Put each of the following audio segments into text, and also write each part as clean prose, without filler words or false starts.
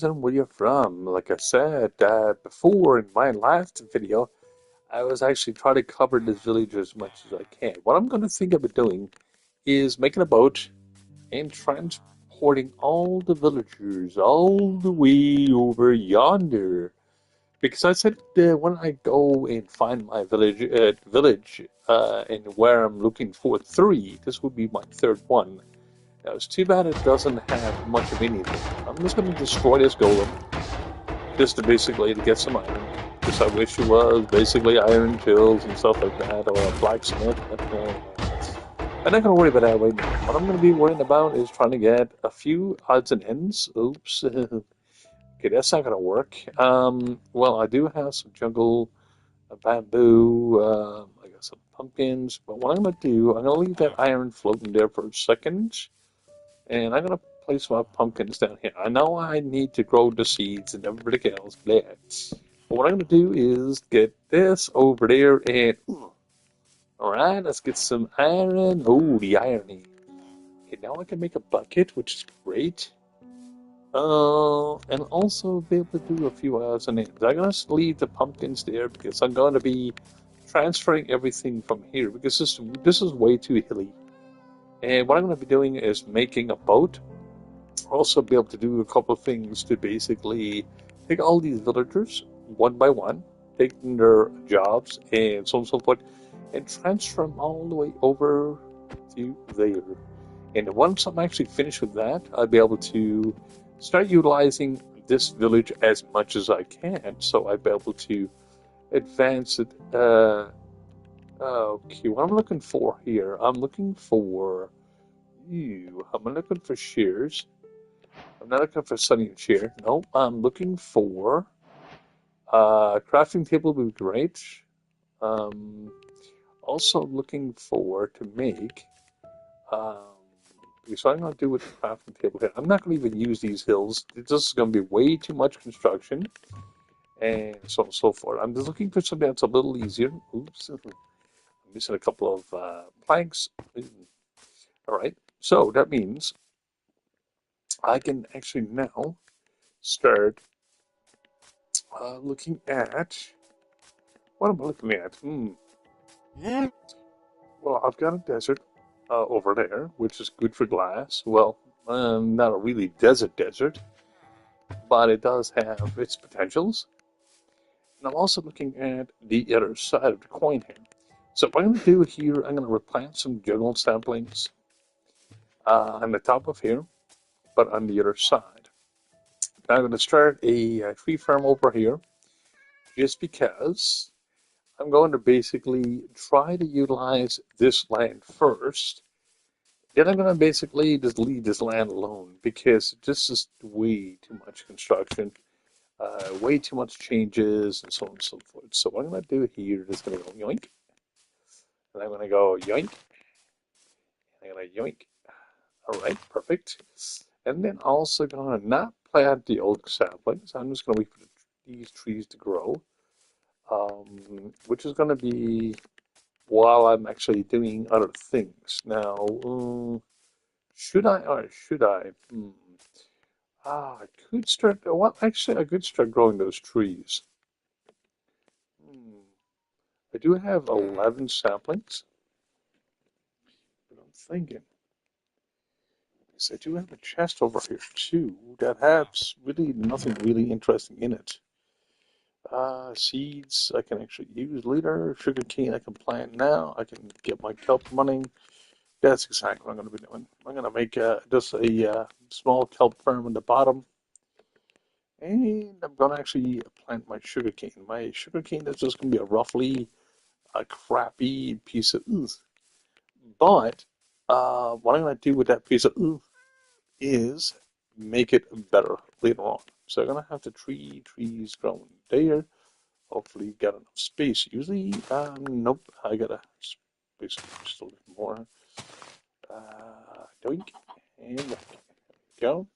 And where you're from. Like I said before in my last video, I was actually trying to cover this village as much as I can. What I'm going to think about doing is making a boat and transporting all the villagers all the way over yonder. Because I said when I go and find my village and where I'm looking for three, this would be my third one. Now, it's too bad it doesn't have much of anything. I'm just going to destroy this golem just to basically to get some iron. Because I wish it was basically iron tools and stuff like that, or a blacksmith. But, I'm not going to worry about that right now. What I'm going to be worrying about is trying to get a few odds and ends. Oops. Okay, that's not going to work. Well, I do have some jungle bamboo. I got some pumpkins. But what I'm going to do, I'm going to leave that iron floating there for a second. And I'm going to place my pumpkins down here. I know I need to grow the seeds and everything else. But what I'm going to do is get this over there and... Alright, let's get some iron. Oh, the irony. Okay, now I can make a bucket, which is great. And also be able to do a few odds and ends. I'm gonna leave the pumpkins there because I'm gonna be transferring everything from here because this is way too hilly. And what I'm gonna be doing is making a boat. Also be able to do a couple of things to basically take all these villagers one by one, take them their jobs and so on and so forth, and transfer them all the way over to there. And once I'm actually finished with that, I'll be able to start utilizing this village as much as I can. So I'll be able to advance it. Okay, what I'm looking for here, I'm looking for you. I'm looking for shears. I'm not looking for sunny chair. No, I'm looking for crafting table would be great. Um, also looking for to make. Um, so I'm going to do with the crafting table here. I'm not going to even use these hills. This is going to be way too much construction and so on and so forth. I'm just looking for something that's a little easier. Oops, I'm missing a couple of planks. All right, so that means I can actually now start looking at what am I looking at? Well, I've got a desert over there, which is good for glass. Well, not a really desert, but it does have its potentials. And I'm also looking at the other side of the coin here. So what I'm going to do here, I'm going to replant some jungle saplings on the top of here, but on the other side. Now I'm going to start a tree farm over here, just because I'm going to basically try to utilize this land first. Then I'm going to basically just leave this land alone because this is way too much construction, way too much changes, and so on and so forth. So what I'm going to do here is going to go yoink, and I'm going to go yoink, and I'm going to yoink. All right, perfect. And then also going to not plant the old saplings. I'm just going to wait for these trees to grow, which is going to be while I'm actually doing other things. Now, should I or should I? I could start. Well, actually, I could start growing those trees. Hmm. I do have 11 saplings, but I'm thinking, because I do have a chest over here too that has really nothing really interesting in it. Seeds I can actually use later. Sugarcane I can plant now. I can get my kelp running. That's exactly what I'm going to be doing. I'm going to make just a small kelp farm in the bottom. And I'm going to actually plant my sugarcane. My sugarcane is just going to be a roughly a crappy piece of ooze. But what I'm going to do with that piece of ooze is make it better later on. So I'm going to have the trees growing there. Hopefully, you've got enough space. Usually, nope, I got to space just a little bit more. Doink, and there we go.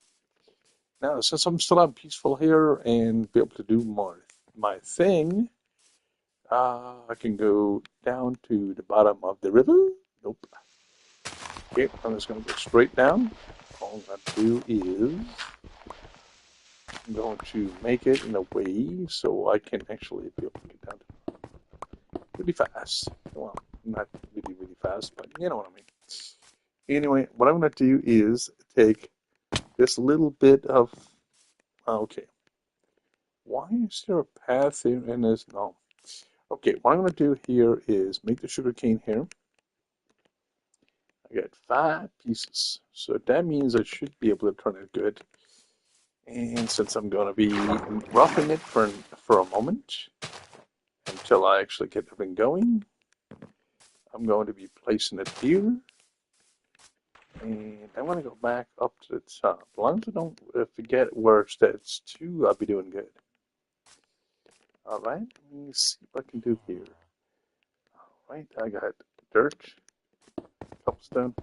Now, since I'm still on peaceful here and be able to do my thing, I can go down to the bottom of the river. Nope. Okay, I'm just going to go straight down. All I'm going to do is I'm going to make it in a way so I can actually be able to get down really fast. Well, not really, really fast, but you know what I mean. Anyway, what I'm going to do is take this little bit of. Okay, why is there a path here and there's no? Okay, what I'm going to do here is make the sugar cane here. I got 5 pieces, so that means I should be able to turn it good. And since I'm going to be roughing it for a moment until I actually get everything going, I'm going to be placing it here. And I'm going to go back up to the top. As long as I don't forget where it starts to, I'll be doing good. Alright, let me see what I can do here. Alright, I got dirt, cobblestone.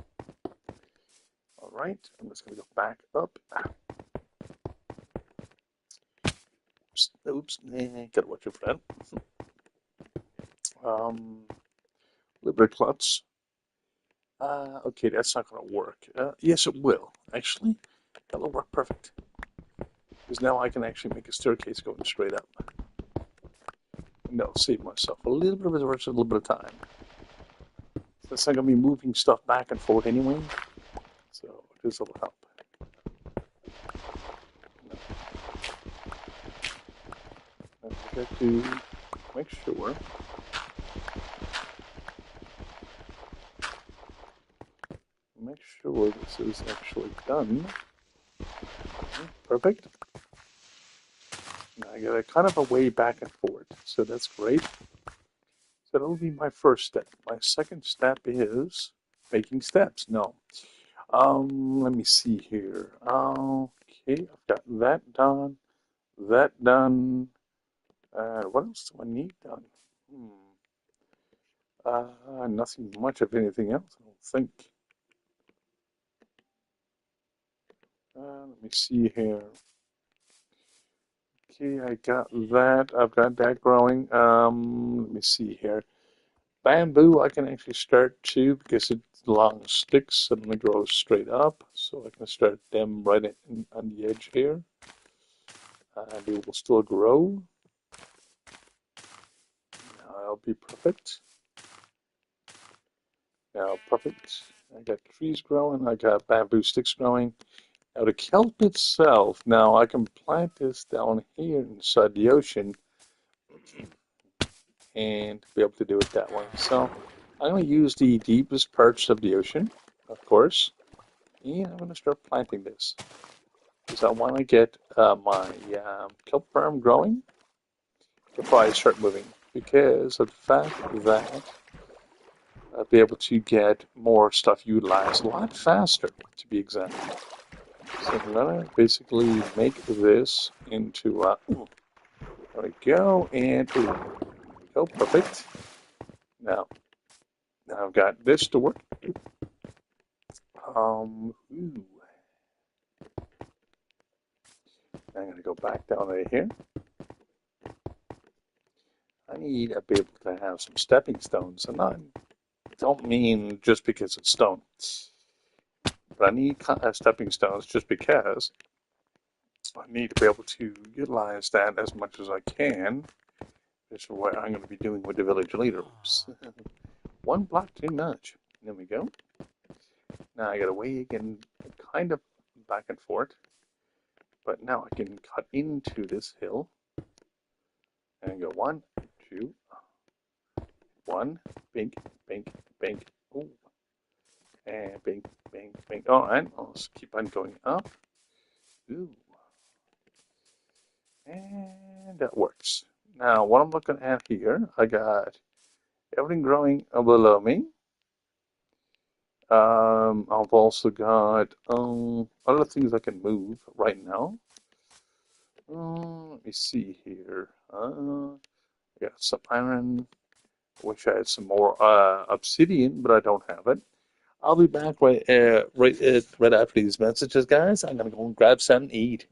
Alright, I'm just going to go back up. Oops, gotta watch out for that. Little klutz. Okay, that's not going to work. Yes, it will. Actually, that'll work perfect. Because now I can actually make a staircase going straight up. And that'll save myself a little bit of resources, a little bit of time. Since I'm going to be moving stuff back and forth anyway, so this will help. I forgot to make sure this is actually done. Perfect. Now I got a kind of a way back and forth, so that's great. So that'll be my first step. My second step is making steps. No. Let me see here. Okay, I've got that done, that done. What else do I need done? Nothing much of anything else, I don't think. Let me see here. Okay, I got that. I've got that growing. Let me see here. Bamboo, I can actually start too because it's long sticks suddenly grows straight up. So I can start them right on the edge here. They will still grow. That'll be perfect. Now, perfect. I got trees growing. I got bamboo sticks growing. Now, the kelp itself, now I can plant this down here inside the ocean and be able to do it that way. So I'm going to use the deepest parts of the ocean, of course, and I'm going to start planting this because I want to get my kelp farm growing before I start moving because of the fact that I'll be able to get more stuff utilized a lot faster, to be exact. So I'm going to basically make this into, there we go, and ooh, there we go, perfect. Now I've got this to work. Ooh. I'm going to go back down right here. I need to be able to have some stepping stones, and I don't mean just because it's stone, but I need stepping stones just because I need to be able to utilize that as much as I can. This is what I'm going to be doing with the village leader. Oops. One block too much. There we go. Now I got a way again, kind of back and forth, but now I can cut into this hill and go 1, 2, 1, bink, bink, bink, ooh, and bink, bink, bink. Oh, and I'll just keep on going up. Ooh, and that works. Now, what I'm looking at here, I got everything growing below me. I've also got other things I can move right now. Let me see here. I got some iron. Wish I had some more obsidian, but I don't have it. I'll be back right after these messages, guys. I'm gonna go and grab something to eat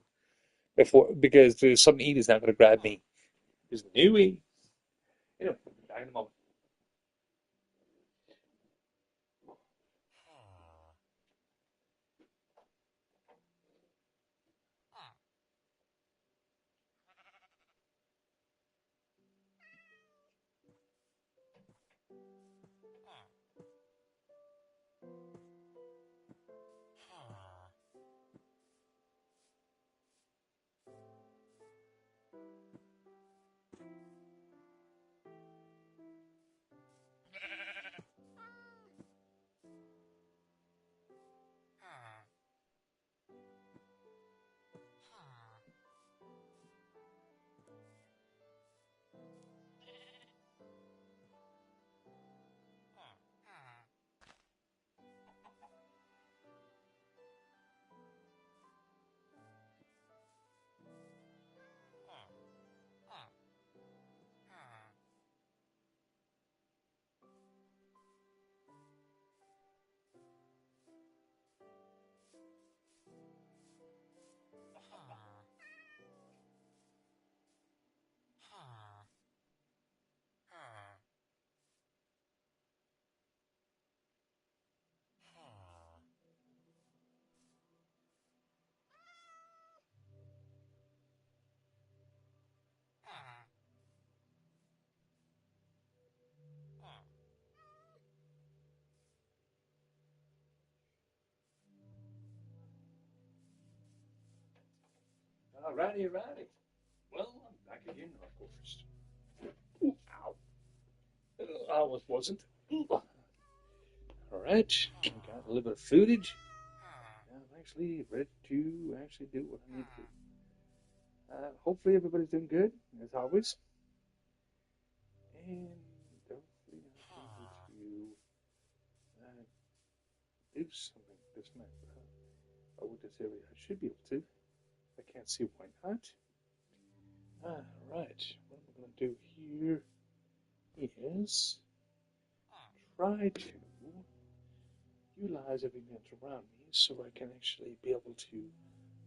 because there's something to eat is not gonna grab me. There's newy. You know, back in a moment. Alrighty, alrighty. Well, I'm back again, of course. Ooh, ow. I almost wasn't. Alright, I got a little bit of footage. I'm actually ready to actually do what I need to do. Hopefully everybody's doing good, as always. And hopefully I'm able to do something this night. With this area, I should be able to. I can't see why not. Alright, what I'm going to do here is try to utilize everything that's around me so I can actually be able to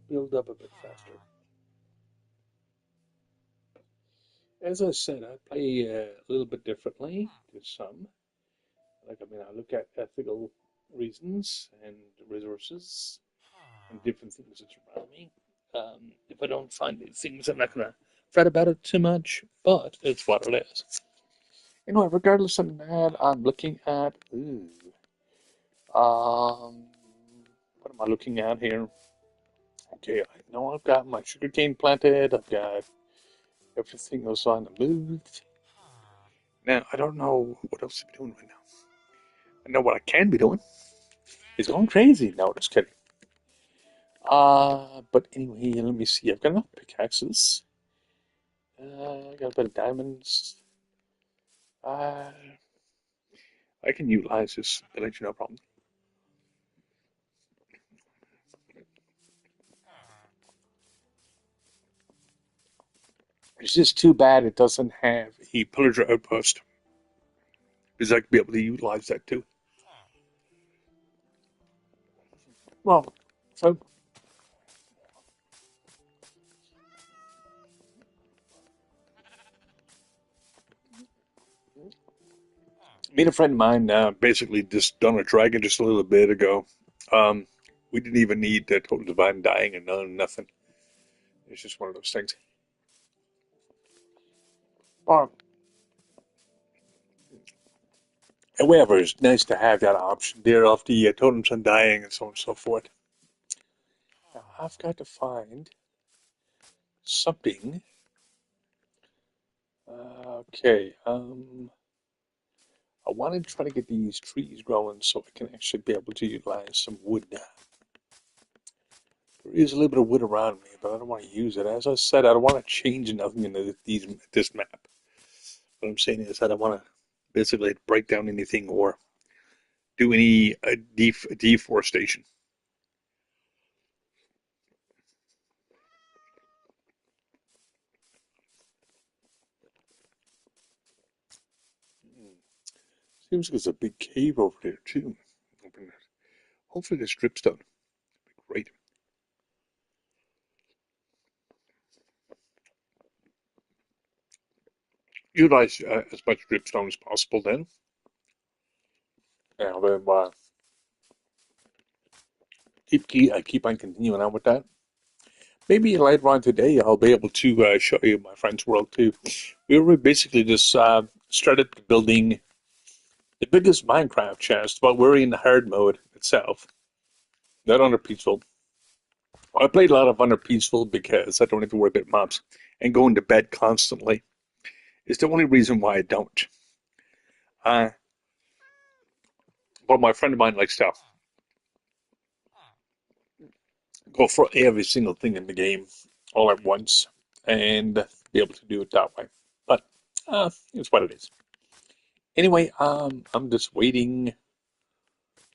build up a bit faster. As I said, I play a little bit differently to some. I look at ethical reasons and resources and different things that surround me. If I don't find these things, I'm not going to fret about it too much, but it's what it is. Regardless of that, I'm looking at, what am I looking at here? Okay, I know I've got my sugarcane planted, I've got everything else on the move. Now, I don't know what else to be doing right now. I know what I can be doing is going crazy. No, just kidding. But anyway, let me see. I've got enough pickaxes. I got a bit of diamonds. Uh, I can utilize this village, no problem. It's just too bad it doesn't have a pillager outpost, because I could be able to utilize that too. Well, so me and a friend of mine basically just done a dragon just a little bit ago. Um, we didn't even need the total divine dying and nothing. It's just one of those things. Well, however, it's nice to have that option there of the totems undying and so on and so forth. Now, I've got to find something. Okay, I wanted to try to get these trees growing so I can actually be able to utilize some wood now. There is a little bit of wood around me, but I don't want to use it. As I said, I don't want to change nothing in this map. What I'm saying is I don't want to basically break down anything or do any deforestation. Seems like there's a big cave over there too. Open that. Hopefully this dripstone. Great. Utilize as much dripstone as possible then. And then keep on continuing on with that. Maybe later on today I'll be able to show you my friend's world too. We were basically just started building the biggest Minecraft chest, but we're in hard mode itself, not under peaceful. I played a lot of under peaceful because I don't have to worry about mobs and going to bed constantly. It's the only reason why I don't. Uh, but my friend of mine likes to go for every single thing in the game all at once and be able to do it that way. But it's what it is. Anyway, I'm just waiting.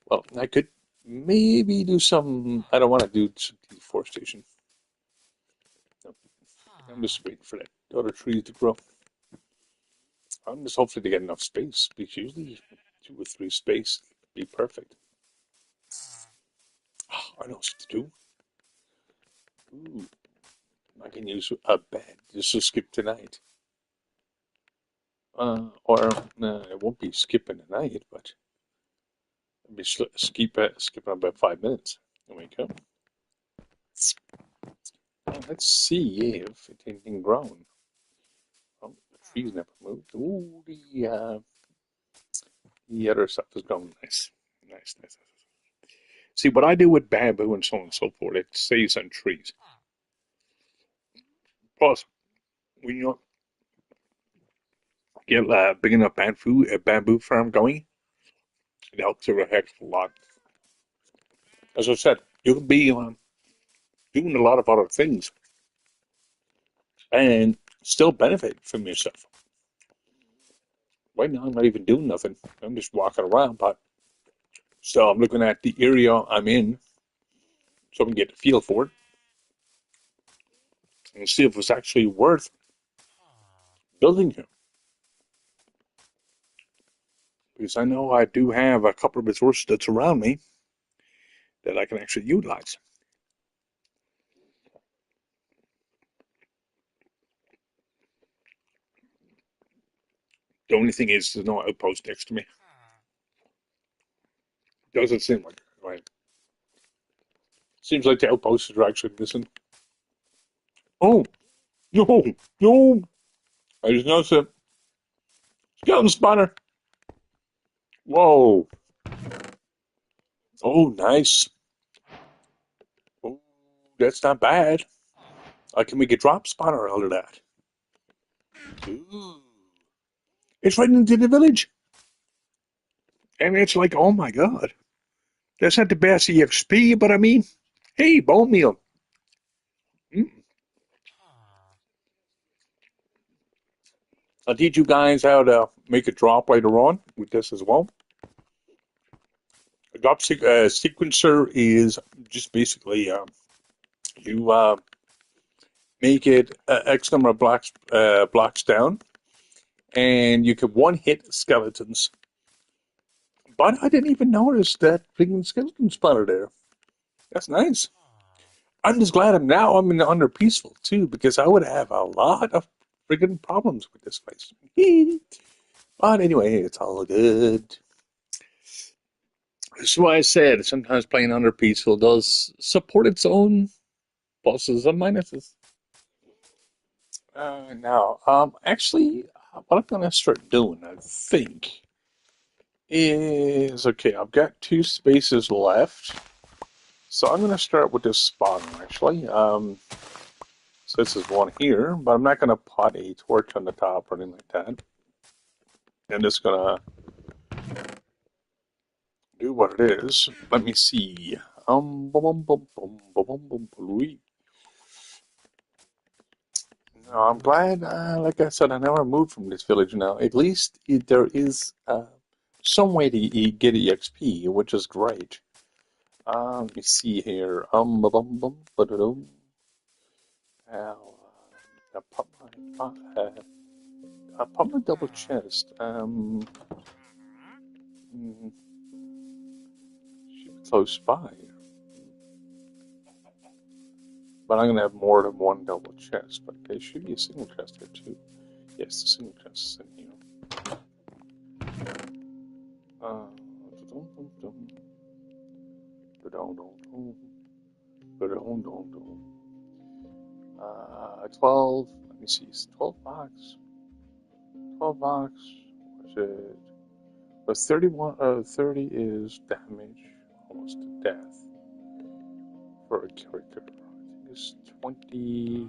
Well, I could maybe do some. I don't want to do some deforestation. No, I'm just waiting for that other trees to grow. I'm just hopefully to get enough space because usually 2 or 3 space would be perfect. Oh, I know what to do. Ooh, I can use a bed just to skip tonight. Or it won't be skipping the night, but it'll be skipping about 5 minutes. There we go. Let's see if it anything grown. Oh, the trees never moved. Ooh, the other stuff is going nice. Nice, nice, nice. See, what I do with bamboo and so on and so forth, it stays on trees. Plus, when you get a big enough bamboo farm going, it helps a heck of a lot. As I said, you can be doing a lot of other things and still benefit from yourself. Right now, I'm not even doing nothing. I'm just walking around, but still, I'm looking at the area I'm in so I can get a feel for it and see if it's actually worth building here. Because I know I do have a couple of resources that surround me that I can actually utilize. The only thing is, there's no outpost next to me. Doesn't seem like it, right? Seems like the outposts are actually missing. Oh, no, no. I just noticed it. Skeleton spawner. Whoa. Oh, nice. Oh, that's not bad. I can make a drop spawner out of that. Ooh. It's right into the village. And it's like, oh my god. That's not the best EXP, but I mean, hey, bone meal. Mm. I'll teach you guys how to make a drop later on with this as well. A drop sequencer is just basically you make it X number of blocks down, and you can one hit skeletons. But I didn't even notice that freaking skeleton spawner there. That's nice. I'm just glad I'm in under peaceful too, because I would have a lot of freaking problems with this place. But anyway, it's all good. That's why I said sometimes playing under peaceful does support its own pluses and minuses. Now, actually, what I'm gonna start doing, I think, is okay. I've got 2 spaces left, so I'm gonna start with this spawner actually. So this is one here, but I'm not gonna put a torch on the top or anything like that. I'm just gonna do what it is. Let me see. Bum, bum, bum, bum, bum, bum, bum, no, I'm glad, like I said, I never moved from this village now. At least there is some way to get EXP, which is great. Let me see here. Ba-dum. I'll pop my double chest. Should be close by. But I'm going to have more than one double chest. But there should be a single chest here too. Yes, the single chest is in here. Uh, 12, let me see, 12 box. 12 box, what's it? But 30 is damage, almost to death for a character. I think it's 20,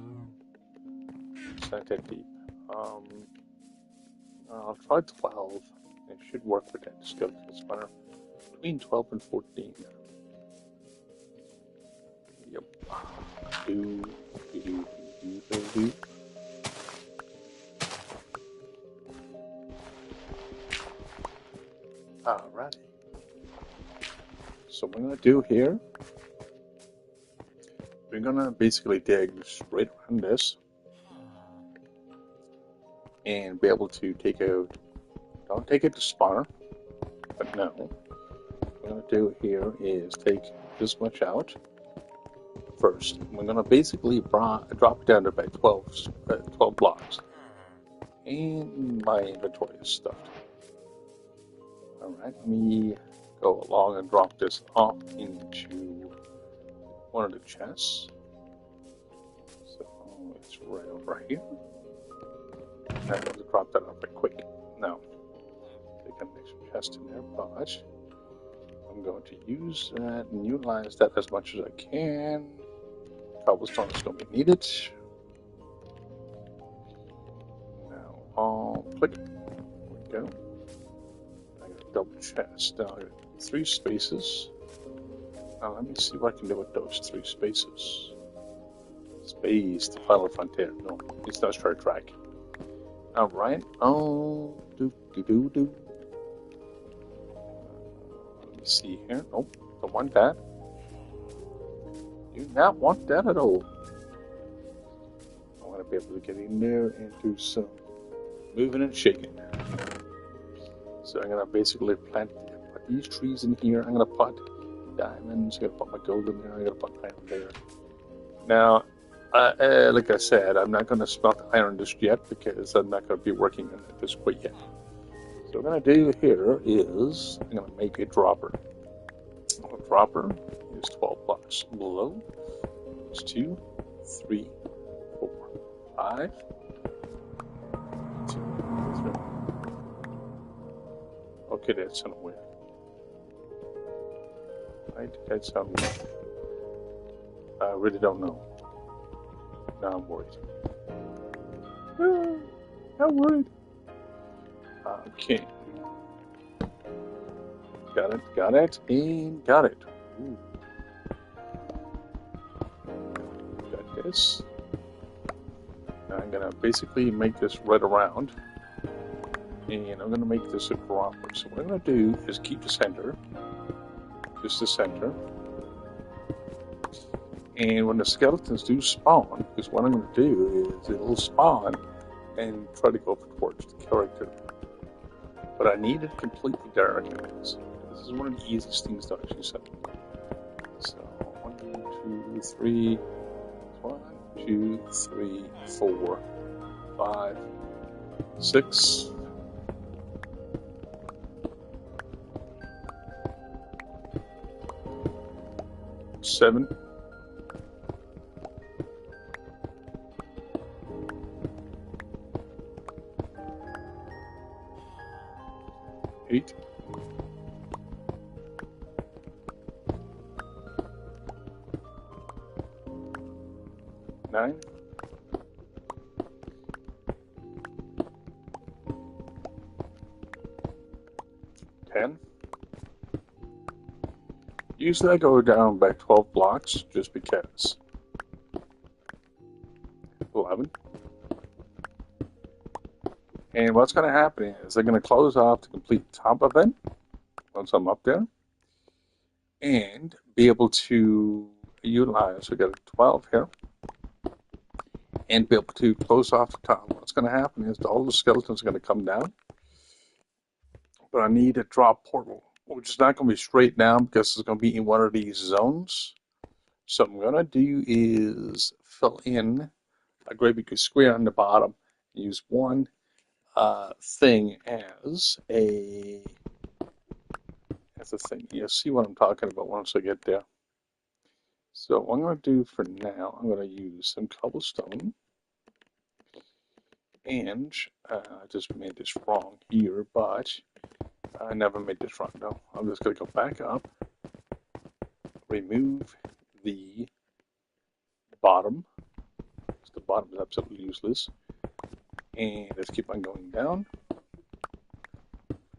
it's not that deep. I'll try 12. It should work with that skeleton spawner. Between 12 and 14. Yep. Do. Alrighty. So what we're gonna do here, we're gonna basically dig straight around this and be able to take out, don't take it to spawner, but no. What we're gonna do here is take this much out first. We're gonna basically drop it down to about 12 blocks. And my inventory is stuffed. Alright, let me go along and drop this off into one of the chests. So it's right over here. And I'll drop that off right quick. Now, take an extra chest in there, but I'm going to use that and utilize that as much as I can. Cobblestone is going to be needed. click. There we go. I got a double chest. Now I got 3 spaces. Now let me see what I can do with those 3 spaces. Space, the final frontier. No, it's not Star Trek. Alright. Oh, do. Let me see here. Nope, don't want that. Do not want that at all. I want to be able to get in there and do some moving and shaking. So I'm gonna basically put these trees in here. I'm gonna put diamonds. I'm gonna put my gold in there. I'm gonna put iron there. Now, like I said, I'm not gonna smelt iron just yet because I'm not gonna be working on this quite yet. So what I'm gonna do here is I'm gonna make a dropper. A dropper is 12 blocks below. It's 2, 3, 4, 5. 2, 3. Okay, that sounded weird. Right, that sounded weird. I really don't know. Now I'm worried. I'm worried. Okay. Got it, and got it. Ooh. Got this. Now I'm gonna basically make this right around. And I'm gonna make this a dropper. So what I'm gonna do is keep the center. Just the center. And when the skeletons do spawn, because what I'm going to do is it'll spawn and try to go towards the character. But I need it completely dark. This is one of the easiest things to actually set. So 1, 2, 3, 1, 2, 3, 4, 5, 6. 7. 8. 9. 10. Usually I go down by 12 blocks just because. 11. And what's going to happen is they're going to close off the complete top of it once I'm up there and be able to utilize, we got a 12 here, and be able to close off the top. What's going to happen is all the skeletons are going to come down, but I need a drop portal, which is not going to be straight down because it's going to be in one of these zones. So what I'm going to do is fill in a great big square on the bottom, use one thing as a thing. You'll see what I'm talking about once I get there. So what I'm going to do for now, I'm going to use some cobblestone, and I just made this wrong here, but I never made this wrong. No, I'm just going to go back up, remove the bottom. The bottom is absolutely useless, and let's keep on going down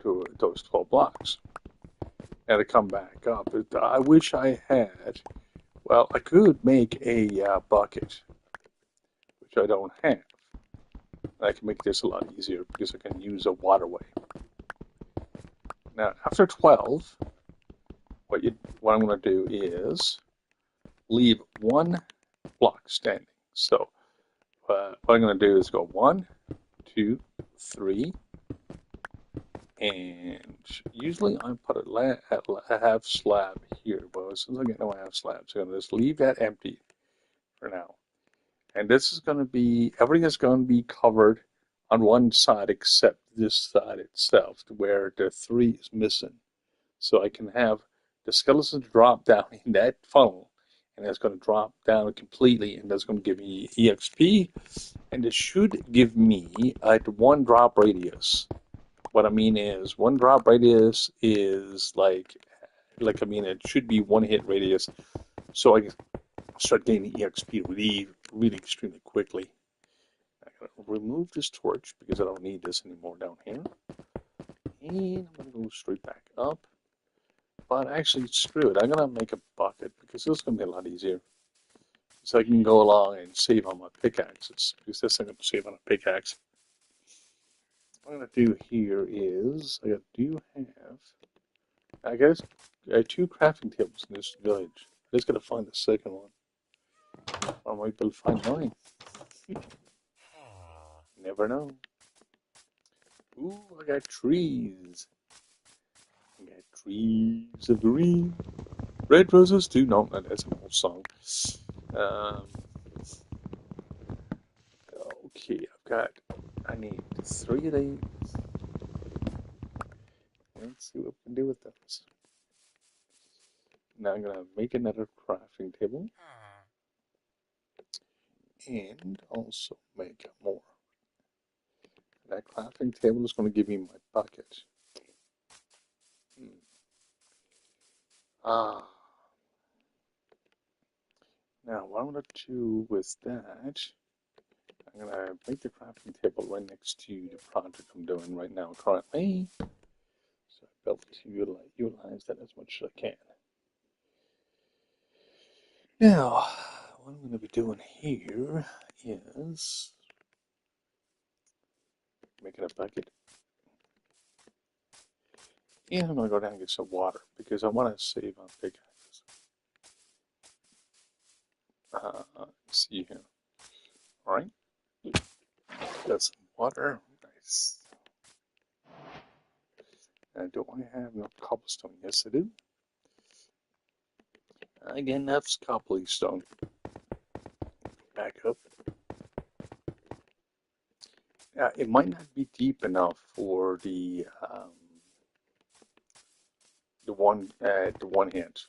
to those 12 blocks. Now to come back up, I wish I had, well, I could make a bucket, which I don't have. I can make this a lot easier because I can use a waterway. Now, after 12, what I'm going to do is leave one block standing. So what I'm going to do is go 1, 2, 3, and usually I put a half slab here, but as soon as I get no half slabs, I'm going to just leave that empty for now. And this is going to be, everything is going to be covered on one side except this side itself, where the 3 is missing. So I can have the skeletons drop down in that funnel, and it's going to drop down completely, and that's going to give me EXP, and it should give me a 1 drop radius. What I mean is, 1 drop radius is like I mean, it should be 1 hit radius, so I can start gaining EXP really extremely quickly. I'm going to remove this torch because I don't need this anymore down here. And I'm going to go straight back up. But actually, screw it. I'm going to make a bucket because this is going to be a lot easier. So I can go along and save on my pickaxes. Because this I'm going to save on a pickaxe. What I'm going to do here is, I do have, I guess, 2 crafting tables in this village. I just got to find the second one. I might be able to find mine. Never know. Ooh, I got trees. I got trees of green. Red roses too. No, that's an old song. Um, okay, I need 3 of these. Let's see what we can do with those. Now I'm going to make another crafting table. And also make more. That crafting table is going to give me my bucket. Ah. Now, what I'm going to do with that, I'm going to make the crafting table right next to the project I'm doing right now currently. So I'll be able to utilize that as much as I can. Now, what I'm going to be doing here is making a bucket. And I'm going to go down and get some water because I want to save on pickaxes. Let's see here. Alright. Got some water. Nice. Do I have no cobblestone? Yes, I do. Again, that's cobblestone. Back up. It might not be deep enough for the one hit,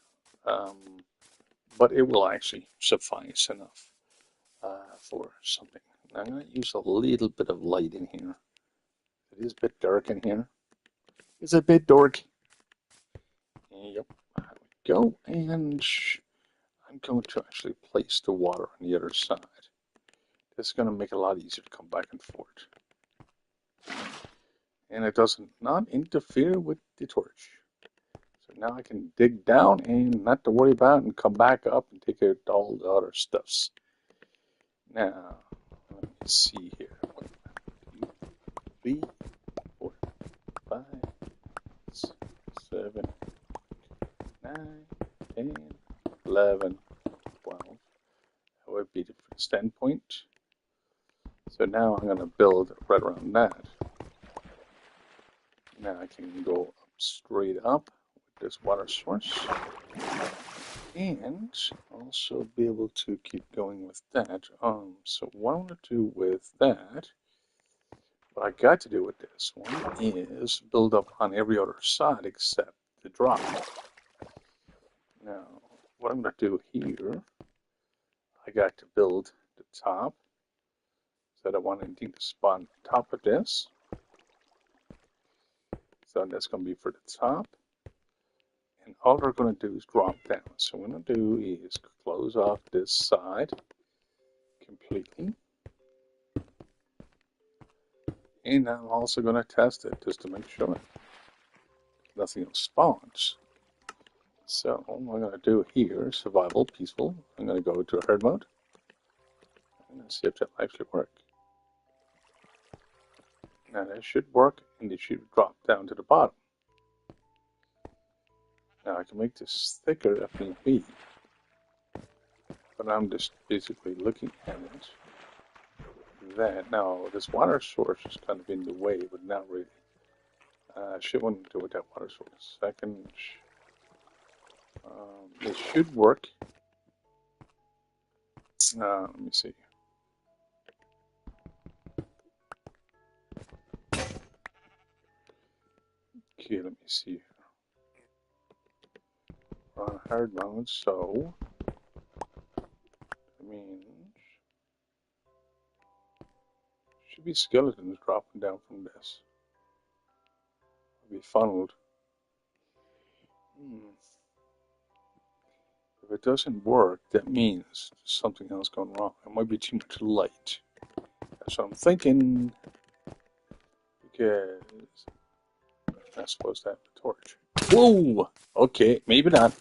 but it will actually suffice enough for something. I'm going to use a little bit of light in here. It is a bit dark in here. It's a bit dark. Yep. There we go. And I'm going to actually place the water on the other side. This is going to make it a lot easier to come back and forth. And it doesn't not interfere with the torch. So now I can dig down and not to worry about it and come back up and take care of all the other stuffs. Now, let me see here. 1, 2, 3, 4, 5, 6, 7, 9, 10, 11, 12. That would be the standpoint. So now I'm going to build right around that. Now I can go up straight up with this water source. And also be able to keep going with that. So what I want to do with that, what I got to do with this one is build up on every other side except the drop. Now, what I'm going to do here, I got to build the top. So I don't want anything to spawn on top of this. So that's going to be for the top. And all we're going to do is drop down. So what I'm going to do is close off this side completely. And I'm also going to test it just to make sure nothing else spawns. So what I'm going to do here, survival, peaceful. I'm going to go to herd mode. I'm going to see if that actually works. Now that should work, and it should drop down to the bottom. Now I can make this thicker if need be. But I'm just basically looking at it. That now this water source is kind of in the way, but not really. I should want to do with that water source. Second, it should work. Let me see. Okay, let me see. On hard mode, so that means should be skeletons dropping down from this. It'll be funneled. If it doesn't work, that means there's something else going wrong. It might be too much light. That's what I'm thinking. Because I'm supposed to have the torch. Whoa! Okay, maybe not.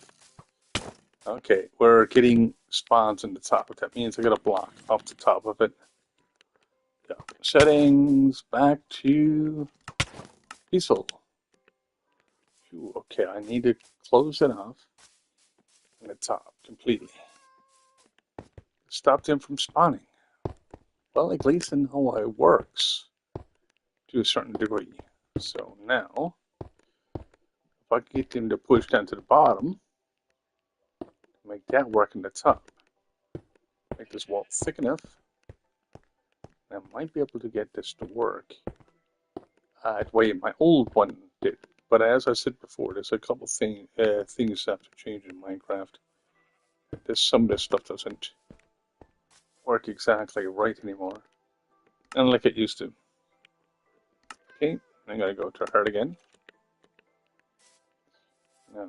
Okay, we're getting spawns in the top. That means I got a block off the top of it. Yeah. Settings, back to peaceful. Ooh, okay, I need to close it off in the top completely. Stop them from spawning. Well, at least I know how it works to a certain degree. So now, if I can get them to push down to the bottom, make that work in the top. Make this wall thick enough, I might be able to get this to work. The way my old one did. But as I said before, there's a couple things have to change in Minecraft. Some of this stuff doesn't work exactly right anymore, unlike it used to. Okay, I'm gonna go to hard again. Now,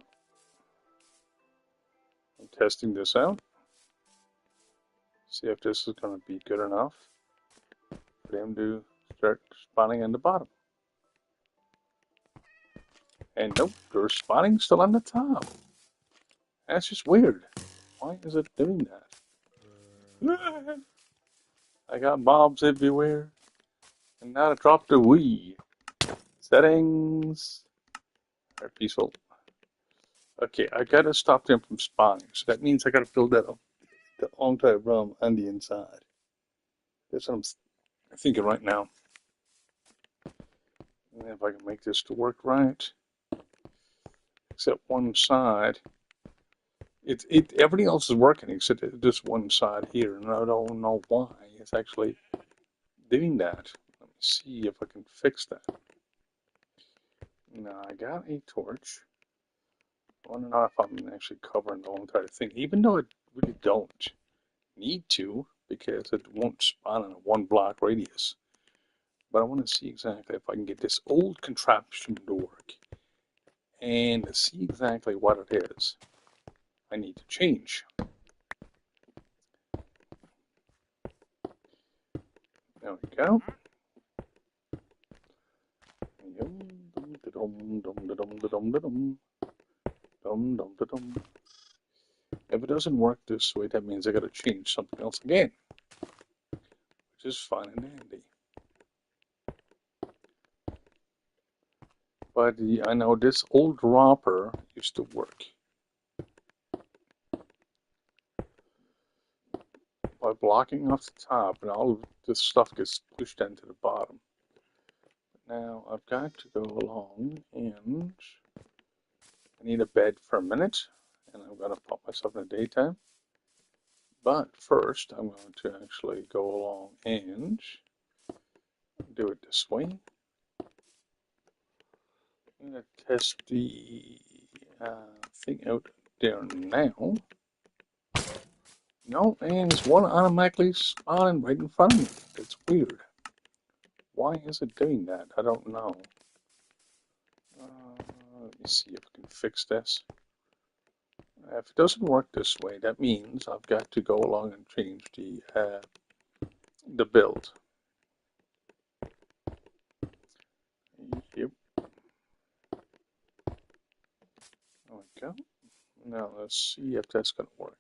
I'm testing this out. See if this is gonna be good enough for them to start spawning on the bottom. And nope, they're spawning still on the top. That's just weird. Why is it doing that? I got mobs everywhere. And now I dropped a Wii. Settings are peaceful. Okay, I gotta stop them from spawning. So that means I gotta build that up the entire room on the inside. That's what I'm thinking right now. And if I can make this to work right, except one side. Everything else is working except this one side here, and I don't know why it's actually doing that. Let me see if I can fix that. Now I got a torch. I want to know if I'm actually covering the whole entire thing, even though I really don't need to, because it won't spawn in a 1 block radius. But I want to see exactly if I can get this old contraption to work, and see exactly what it is I need to change. There we go. If it doesn't work this way, that means I gotta change something else again, which is fine and handy. But I know this old dropper used to work by blocking off the top, and all of this stuff gets pushed into the bottom. Now I've got to go along, and I need a bed for a minute, and I'm gonna pop myself in the daytime. But first, I'm going to actually go along and do it this way. I'm going to test the thing out there now. No, and it's one automatically spawning right in front of me. It's weird. Why is it doing that? I don't know. Let me see if I can fix this. If it doesn't work this way, that means I've got to go along and change the build. Yep. There we go. Now let's see if that's going to work.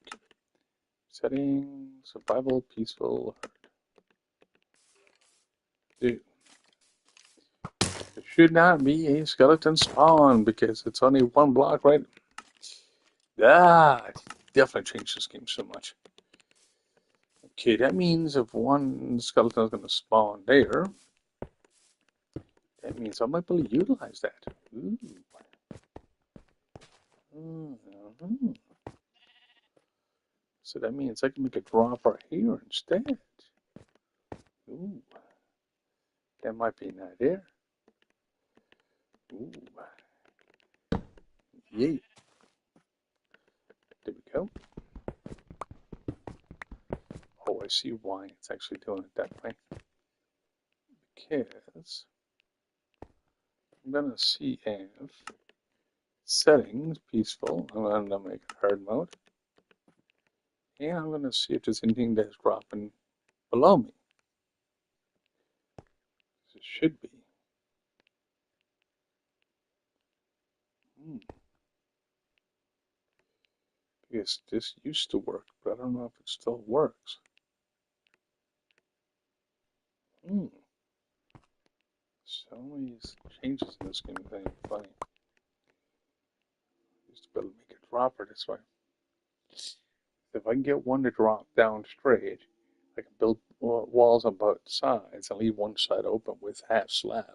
Settings, survival, peaceful, hard. Dude. There should not be a skeleton spawn because it's only 1 block, right? Ah, definitely changed this game so much. Okay, that means if one skeleton is going to spawn there, that means I might be able to utilize that. Ooh. Mm-hmm. So that means I can make a dropper here instead. Ooh. That might be an idea. Ooh. Yay. There we go. Oh, I see why it's actually doing it that way. Because I'm going to see if settings, peaceful, I'm going to make it hard mode. And I'm going to see if there's anything that's dropping below me. it should be. Hmm. Because this used to work, but I don't know if it still works. Hmm. So many changes in this game thing. Funny. Used to be able to make a dropper this way. If I can get one to drop down straight, I can build walls on both sides and leave one side open with half slab.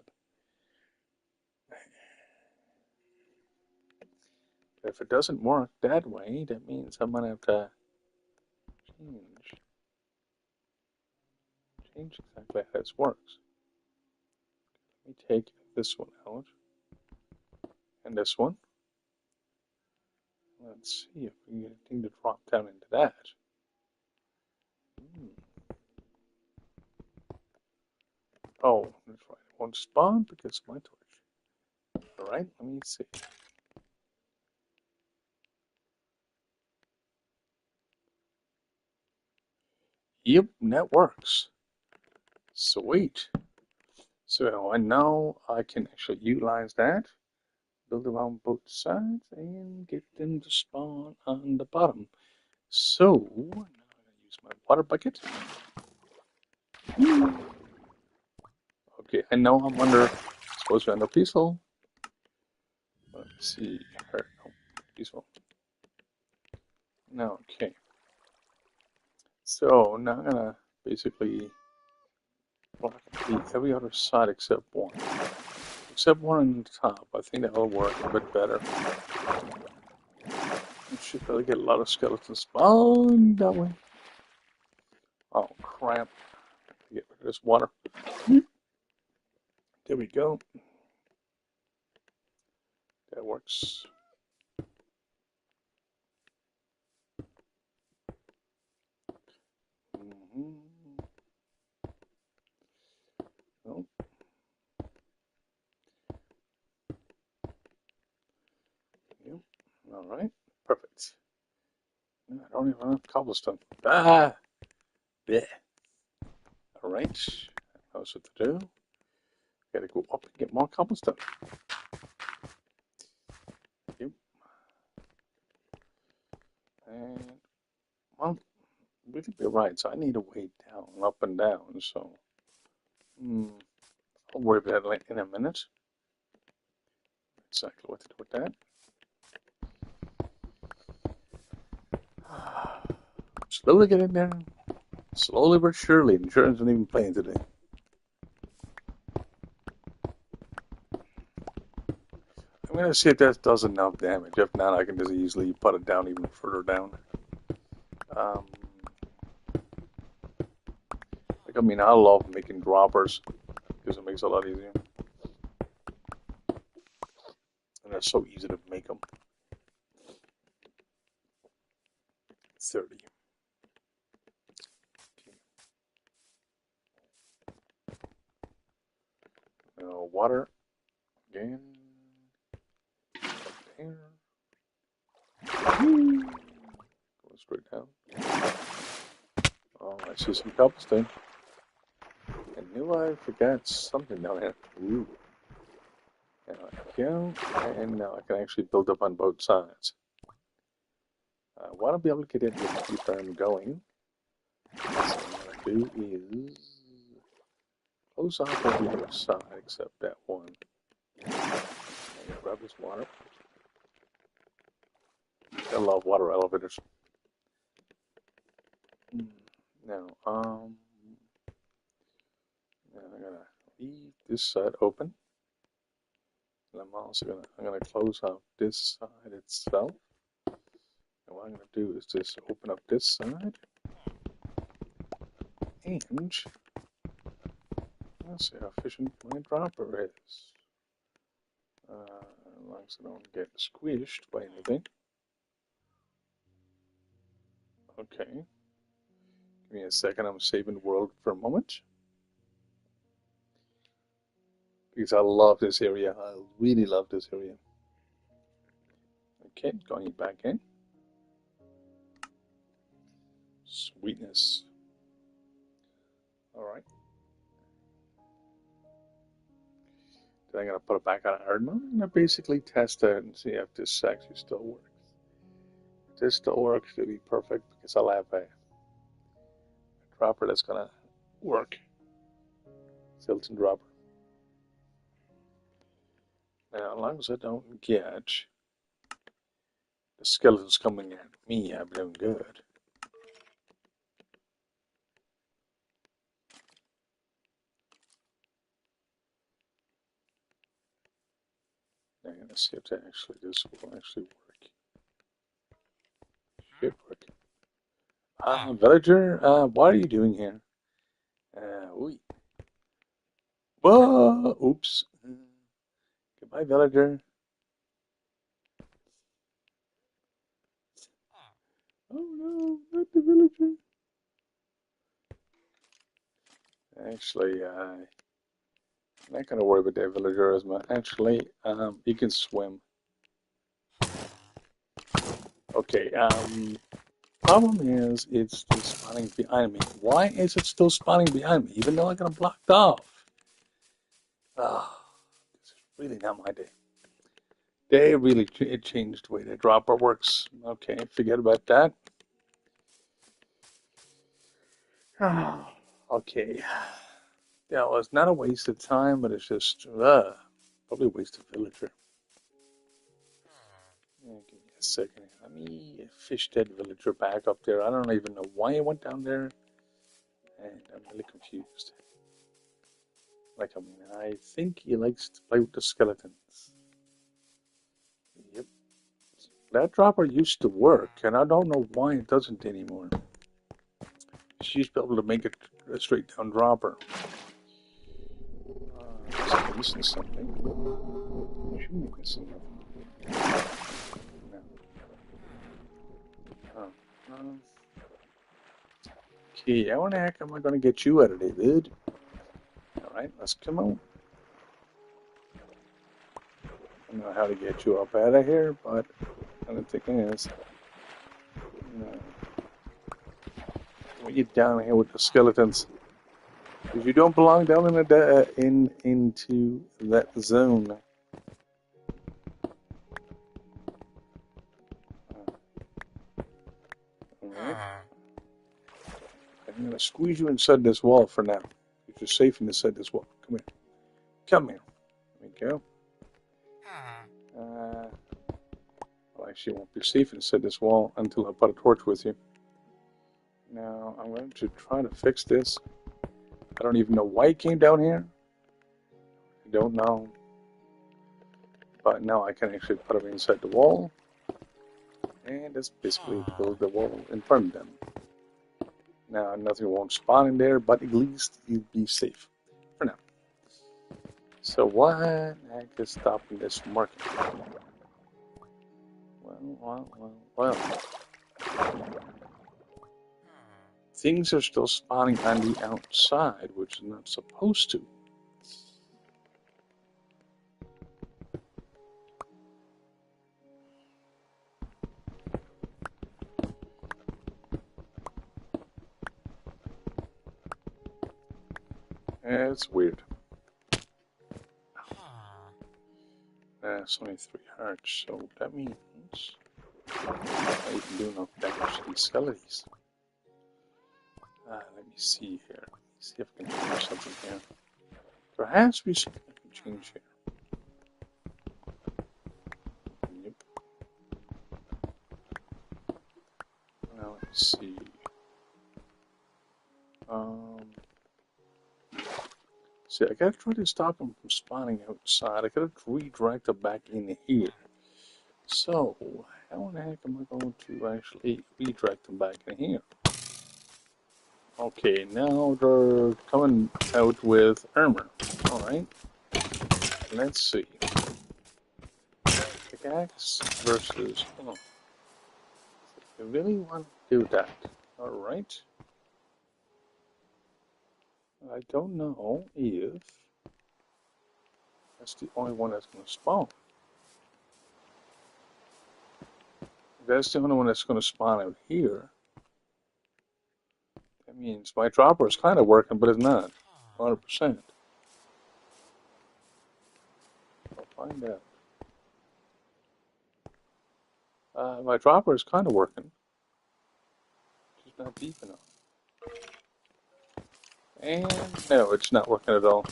If it doesn't work that way, that means I'm gonna have to change exactly how this works. Let me take this one out and this one. Let's see if we can get a thing to drop down into that. Hmm. Oh, that's right. It won't spawn because of my torch. Alright, let me see. Yep, that works. Sweet. So I know I can actually utilize that, build around both sides, and get them to spawn on the bottom. So, now I'm going to use my water bucket. Okay, I know I'm under, supposed to be under peaceful. Let's see here. No, peaceful. No, okay. So now I'm gonna basically block every other side except one. Except one on the top. I think that'll work a bit better. We should really get a lot of skeletons spawned that way. Oh crap. Get rid of this water. There we go. That works. Mm-hmm. Oh. Yep. All right. Perfect. I don't even have cobblestone. Ah! Yeah. All right. Knows what to do. Gotta go up and get more cobblestone. Yep. And, well, really be right. So I need a way down, up and down. So, I'll worry about that in a minute. Exactly what to do with that. Slowly getting there. Slowly but surely. Insurance isn't even playing today. I'm gonna see if that does enough damage. If not, I can just easily put it down even further down. Like, I mean, I love making droppers because it makes it a lot easier. And they're so easy to make them. 30. Now, water again. There. Go straight down. Oh, I see some cobblestone. I knew I forgot something down here. Ooh. There we go. And now I can actually build up on both sides. I want to be able to get it to keep them going. So what I'm going to do is close off every other side except that one. And grab this water. I love water elevators. Now, now I'm gonna leave this side open. And I'm also gonna close off this side itself. And what I'm gonna do is just open up this side. And let's see how efficient my dropper is. As long as I don't get squished by anything. Okay. Give me a second, I'm saving the world for a moment. Because I love this area. I really love this area. Okay, going back in. Sweetness. Alright. Then I'm going to put it back on hard mode and I basically test it and see if this actually still works. If this still works, it'll be perfect because I'll have a dropper that's going to work. Silt dropper. Now, as long as I don't get the skeletons coming at me, I'm doing good. Now, I'm going to see if this will actually work. Should work. Villager, what are you doing here? Ooh. Whoa! Oops. Goodbye, villager. Oh no, not the villager. Actually, I'm not gonna worry about that villager as much. Actually, he can swim. Okay, problem is it's still spawning behind me. Why is it still spawning behind me, even though I got it blocked off? Ah, this is really not my day. They really it changed the way the dropper works. Okay, forget about that. Ah, okay. Yeah, well, it's not a waste of time, but it's just probably a waste of villager. Yeah, give me a second. Let me fish that villager back up there. I don't even know why he went down there, and I'm really confused. Like, I mean, I think he likes to play with the skeletons. Yep. That dropper used to work, and I don't know why it doesn't anymore. She used to be able to make it a straight down dropper. I'm missing something. I shouldn't be missing nothing. No. Oh. Okay, how the heck am I going to get you out of there, dude? Alright, let's come on. I don't know how to get you up out of here, but I don't think it is. No. When you down here with the skeletons. Because you don't belong down in the into that zone. Alright. I'm gonna squeeze you inside this wall for now. You're safe inside this wall. Come here. Come here. There we go. Well, actually, you won't be safe inside this wall until I put a torch with you. Now, I'm going to try to fix this. I don't even know why it came down here. I don't know. But now I can actually put it inside the wall. And that's basically build the wall in front of them. Now, nothing won't spawn in there, but at least you'll be safe for now. So what the heck is stopping this from working? Well. Things are still spawning on the outside, which is not supposed to. It's weird. It's only 3 hearts, so that means I can do no damage to these skeletons. Let me see here. Let me see if I can change something here. There has to be something I can change here. Yep. Now let's see. See, I gotta try to stop them from spawning outside. I gotta redirect them back in here. So, how the heck am I going to actually redirect them back in here? Okay, now they're coming out with armor. Alright. Let's see. Pickaxe versus... Oh. I really want to do that. Alright. I don't know if that's the only one that's going to spawn. If that's the only one that's going to spawn out here, that means my dropper is kind of working, but it's not 100%. find out. My dropper is kind of working. Just not deep enough. And no, it's not working at all.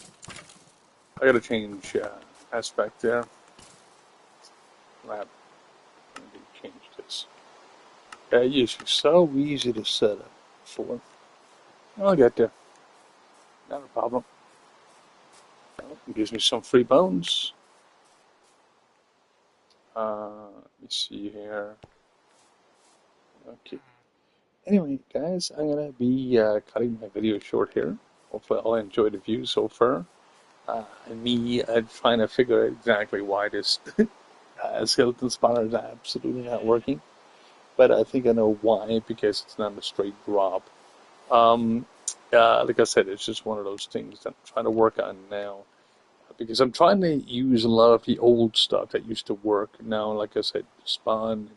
I gotta change aspect there. Lab. Let me change this. It used to be so easy to set up for. I'll get there. Not a problem. Well, it gives me some free bones. Let me see here. Okay. Anyway, guys, I'm gonna be cutting my video short here. Hopefully, all enjoyed the view so far. Me trying to figure out exactly why this skeleton spawner is absolutely not working. But I think I know why, because it's not a straight drop. Um, like I said, it's just one of those things that I'm trying to work on now. Because I'm trying to use a lot of the old stuff that used to work. Now, like I said, spawn,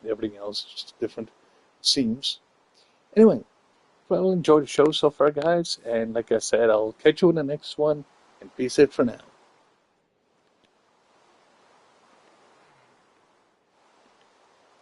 everything else is just different. It seems. Anyway, well, enjoy the show so far, guys. And like I said, I'll catch you in the next one. And peace out for now.